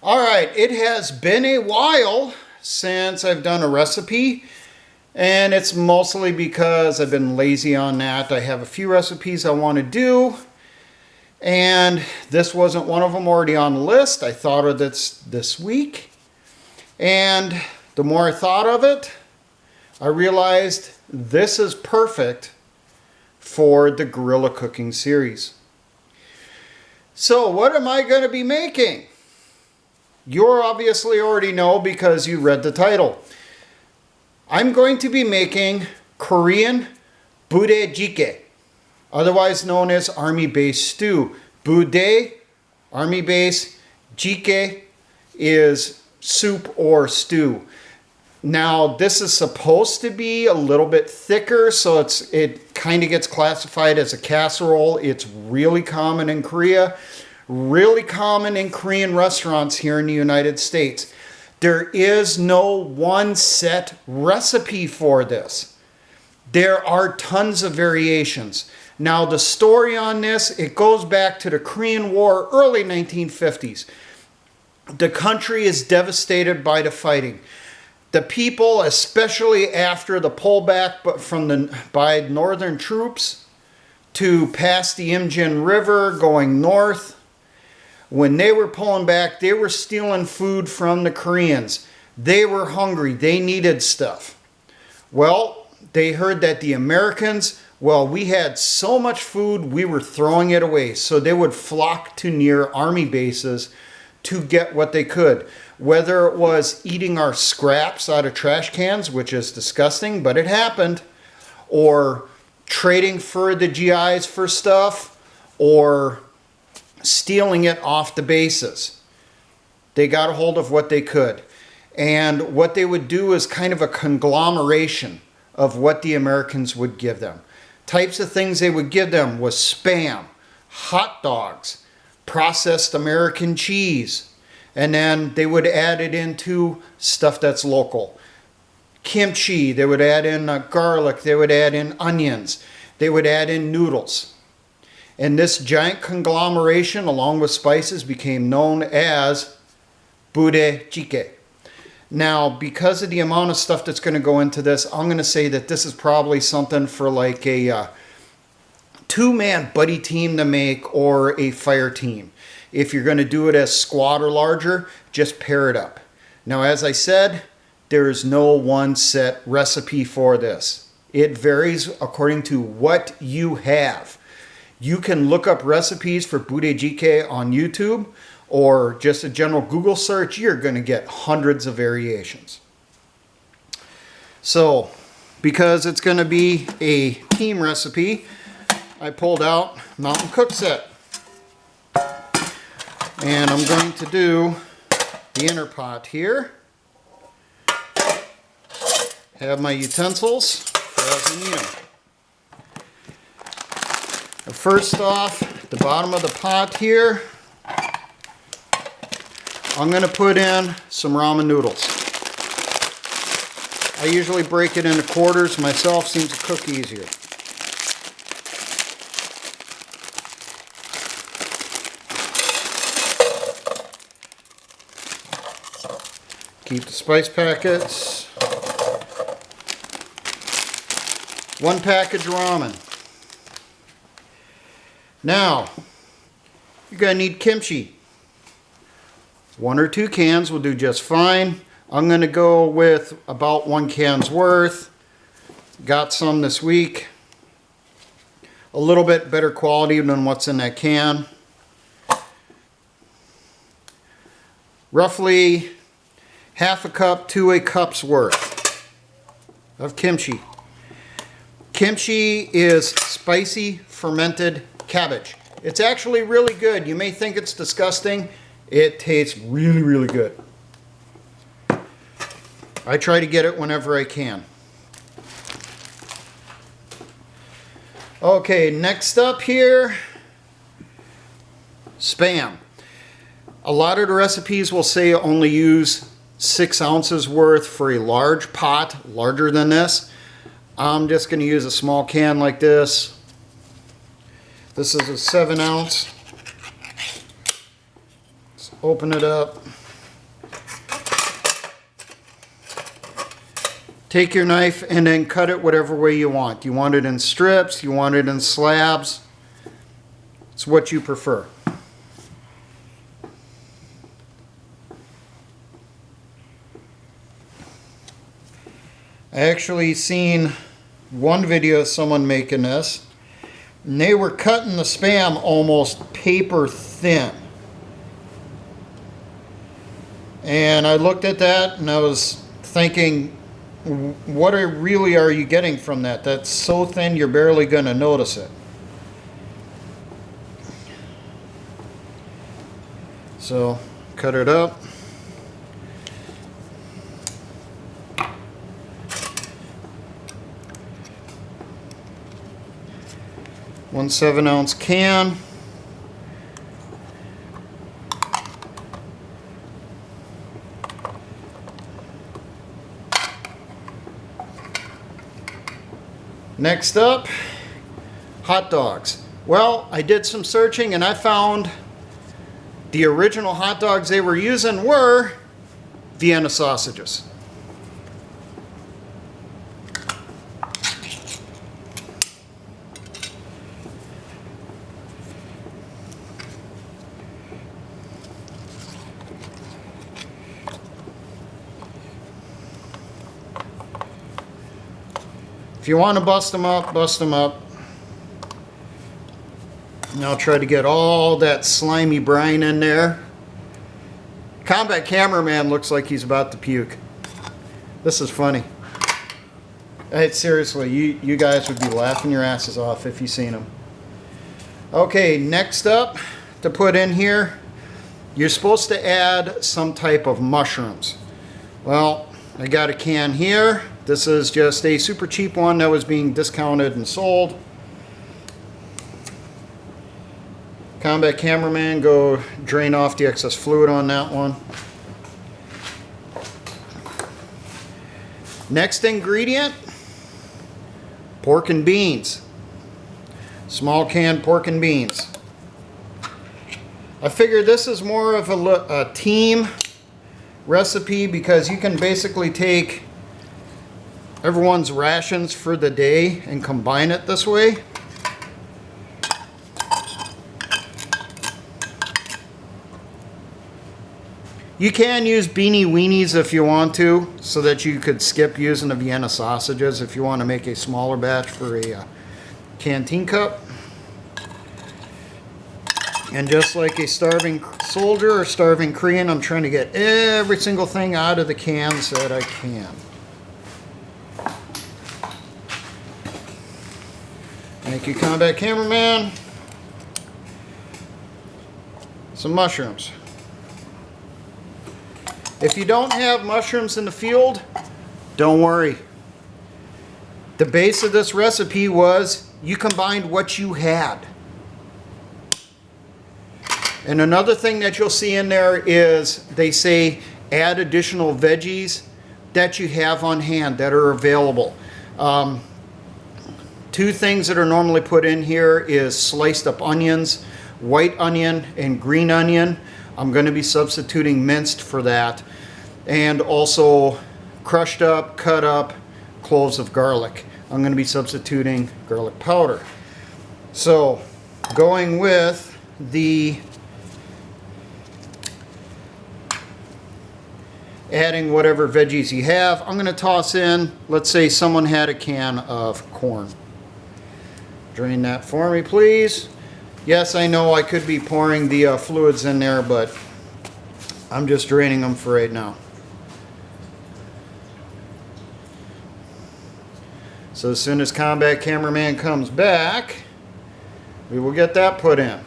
Alright, it has been a while since I've done a recipe, and it's mostly because I've been lazy on that. I have a few recipes I want to do, and this wasn't one of them already on the list. I thought of this week, and the more I thought of it, I realized this is perfect for the guerrilla cooking series. So what am I going to be making? You obviously already know because you read the title. I'm going to be making Korean Budae Jjiggae, otherwise known as army base stew. Budae, army base, jjigae is soup or stew. Now this is supposed to be a little bit thicker, so it kind of gets classified as a casserole. It's really common in Korea. Really common in Korean restaurants here in the United States. There is no one set recipe for this. There are tons of variations. Now the story on this, it goes back to the Korean War, early 1950s. The country is devastated by the fighting. The people, especially after the pullback by northern troops to pass the Imjin River going north, when they were pulling back, they were stealing food from the Koreans. They were hungry. They needed stuff. Well, they heard that the Americans, we had so much food, we were throwing it away. So they would flock to near army bases to get what they could. Whether it was eating our scraps out of trash cans, which is disgusting, but it happened, or trading for the GIs for stuff, or stealing it off the bases. They got a hold of what they could. And what they would do is kind of a conglomeration of what the Americans would give them. Types of things they would give them was Spam, hot dogs, processed American cheese, and then they would add it into stuff that's local. Kimchi, they would add in garlic, they would add in onions, they would add in noodles. And this giant conglomeration, along with spices, became known as Budae Jjiggae. Now, because of the amount of stuff that's going to go into this, I'm going to say that this is probably something for like a two-man buddy team to make, or a fire team. If you're going to do it as squad or larger, just pair it up. Now, as I said, there is no one set recipe for this. It varies according to what you have. You can look up recipes for Budae Jjiggae on YouTube, or just a general Google search. You're going to get hundreds of variations. So, because it's going to be a team recipe, I pulled out Mountain Cook Set. And I'm going to do the inner pot here. Have my utensils as I need them. First off, the bottom of the pot here, I'm going to put in some ramen noodles. I usually break it into quarters myself, seems to cook easier. Keep the spice packets. 1 package of ramen. Now, you're going to need kimchi. 1 or 2 cans will do just fine. I'm going to go with about 1 can's worth. Got some this week. A little bit better quality than what's in that can. Roughly half a cup to a cup's worth of kimchi. Kimchi is spicy fermented cabbage. It's actually really good. You may think it's disgusting. It tastes really, really good. I try to get it whenever I can. Okay, next up here, Spam. A lot of the recipes will say only use 6 ounces worth for a large pot, larger than this. I'm just going to use a small can like this. This is a 7 ounce. Let's open it up. take your knife and then cut it whatever way you want. You want it in strips, you want it in slabs. It's what you prefer. I actually seen one video of someone making this, and they were cutting the Spam almost paper thin. And I looked at that and I was thinking, what really are you getting from that? That's so thin you're barely going to notice it. So cut it up. One 7-ounce can. Next up, hot dogs. Well, I did some searching and I found the original hot dogs they were using were Vienna sausages. If you want to bust them up, bust them up. And I'll try to get all that slimy brine in there. Combat cameraman looks like he's about to puke. This is funny. Seriously, you guys would be laughing your asses off if you seen him. Okay, next up to put in here, you're supposed to add some type of mushrooms. Well, I got a can here. This is just a super cheap one that was being discounted and sold. Combat cameraman, go drain off the excess fluid on that one. Next ingredient, pork and beans. Small can pork and beans. I figured this is more of a team recipe because you can basically take everyone's rations for the day and combine it this way. You can use beanie weenies if you want to, so that you could skip using the Vienna sausages if you want to make a smaller batch for a canteen cup. And just like a starving soldier or starving Korean, I'm trying to get every single thing out of the cans that I can. Thank you, combat cameraman. Some mushrooms. If you don't have mushrooms in the field, don't worry. The base of this recipe was you combined what you had. And another thing that you'll see in there is they say add additional veggies that you have on hand that are available. Two things that are normally put in here is sliced up onions, white onion and green onion. I'm going to be substituting minced for that. And also crushed up, cut up cloves of garlic. I'm going to be substituting garlic powder. So going with the adding whatever veggies you have, I'm going to toss in, let's say someone had a can of corn. Drain that for me, please. Yes, I know I could be pouring the fluids in there, but I'm just draining them for right now. So as soon as combat cameraman comes back, we will get that put in.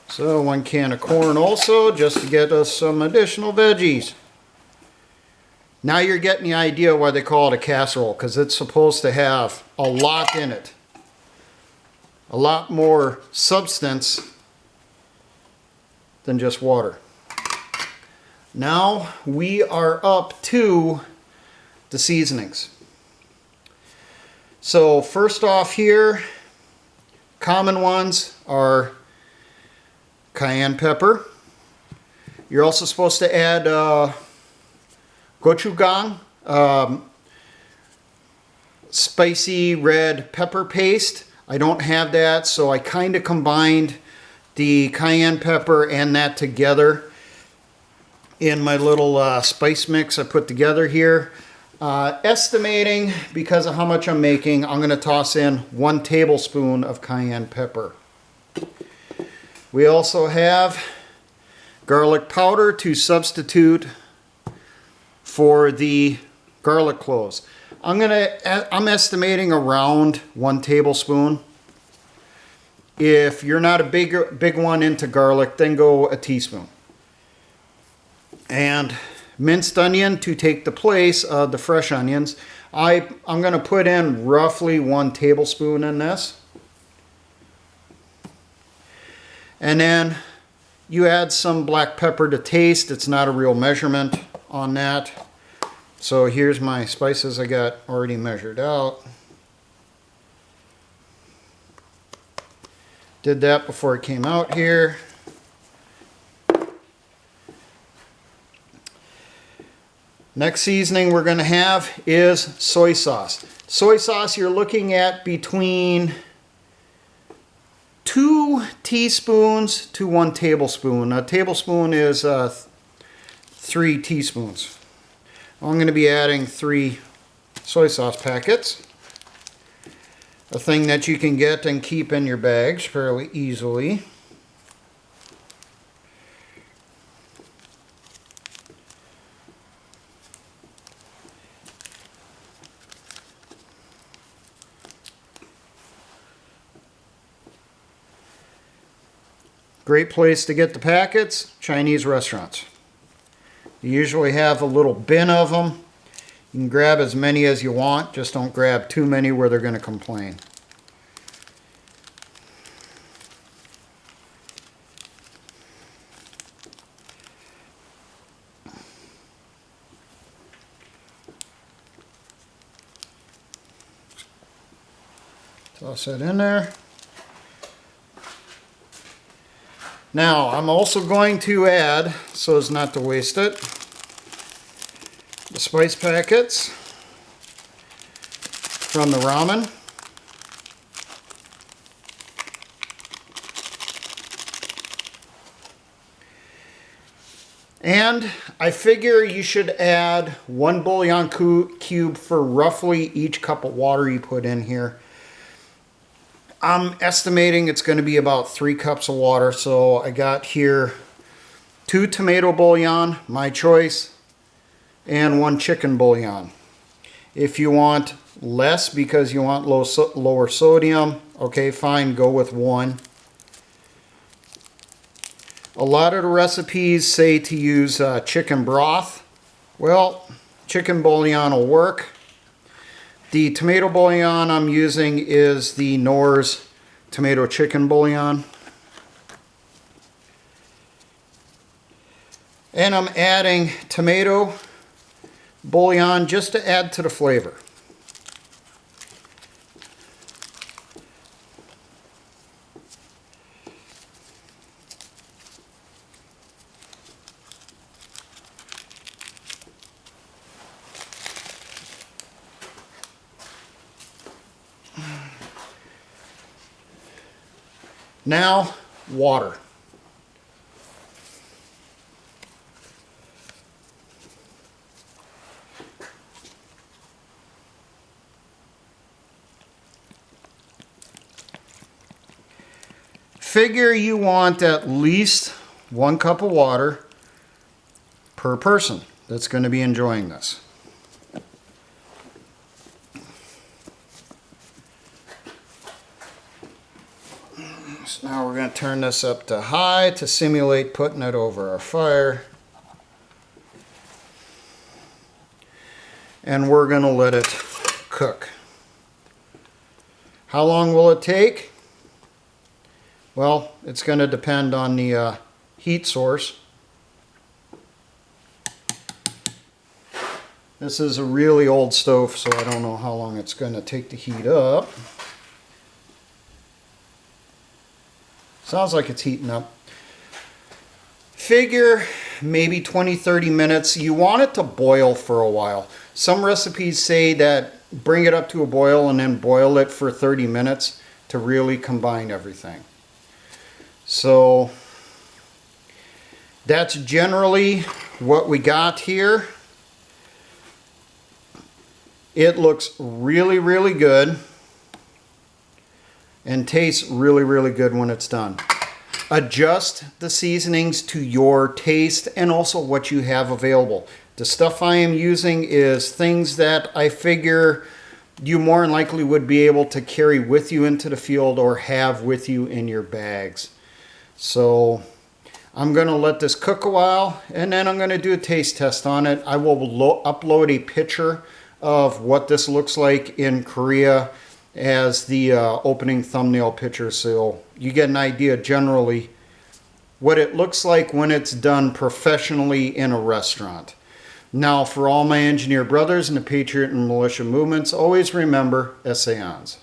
So 1 can of corn also, just to get us some additional veggies. Now you're getting the idea why they call it a casserole, because it's supposed to have a lot in it. A lot more substance than just water. Now we are up to the seasonings. So first off here, common ones are cayenne pepper. You're also supposed to add gochujang, spicy red pepper paste. I don't have that, so I kind of combined the cayenne pepper and that together in my little spice mix I put together here. Estimating, because of how much I'm making, I'm going to toss in 1 tablespoon of cayenne pepper. We also have garlic powder to substitute for the garlic cloves. I'm estimating around 1 tablespoon. If you're not a big one into garlic, then go a teaspoon. And minced onion to take the place of the fresh onions. I'm going to put in roughly 1 tablespoon in this. And then you add some black pepper to taste. It's not a real measurement on that. So here's my spices I got already measured out. Did that before it came out here. Next seasoning we're going to have is soy sauce. Soy sauce you're looking at between 2 teaspoons to 1 tablespoon. A tablespoon is 3 teaspoons. I'm going to be adding 3 soy sauce packets. A thing that you can get and keep in your bags fairly easily. Great place to get the packets, Chinese restaurants. You usually have a little bin of them. You can grab as many as you want, just don't grab too many where they're going to complain. Toss that in there. Now, I'm also going to add, so as not to waste it, the spice packets from the ramen. And I figure you should add 1 bouillon cube for roughly each cup of water you put in here. I'm estimating it's going to be about 3 cups of water, so I got here 2 tomato bouillon, my choice, and 1 chicken bouillon. If you want less because you want lower sodium, okay, fine, go with 1. A lot of the recipes say to use chicken broth. Well, chicken bouillon will work. The tomato bouillon I'm using is the Knorr's tomato chicken bouillon. And I'm adding tomato bouillon just to add to the flavor. Now, water. Figure you want at least 1 cup of water per person that's going to be enjoying this. So now we're going to turn this up to high to simulate putting it over our fire. And we're going to let it cook. How long will it take? Well, it's going to depend on the heat source. This is a really old stove, so I don't know how long it's going to take to heat up. Sounds like it's heating up. figure maybe 20-30 minutes. You want it to boil for a while. Some recipes say that bring it up to a boil and then boil it for 30 minutes to really combine everything. So that's generally what we got here. It looks really, really good and tastes really, really good when it's done. Adjust the seasonings to your taste and also what you have available. The stuff I am using is things that I figure you more than likely would be able to carry with you into the field or have with you in your bags. So I'm going to let this cook a while and then I'm going to do a taste test on it. I will upload a picture of what this looks like in Korea as the opening thumbnail picture, so you get an idea generally what it looks like when it's done professionally in a restaurant. Now, for all my engineer brothers and the Patriot and Militia movements, always remember, essayons.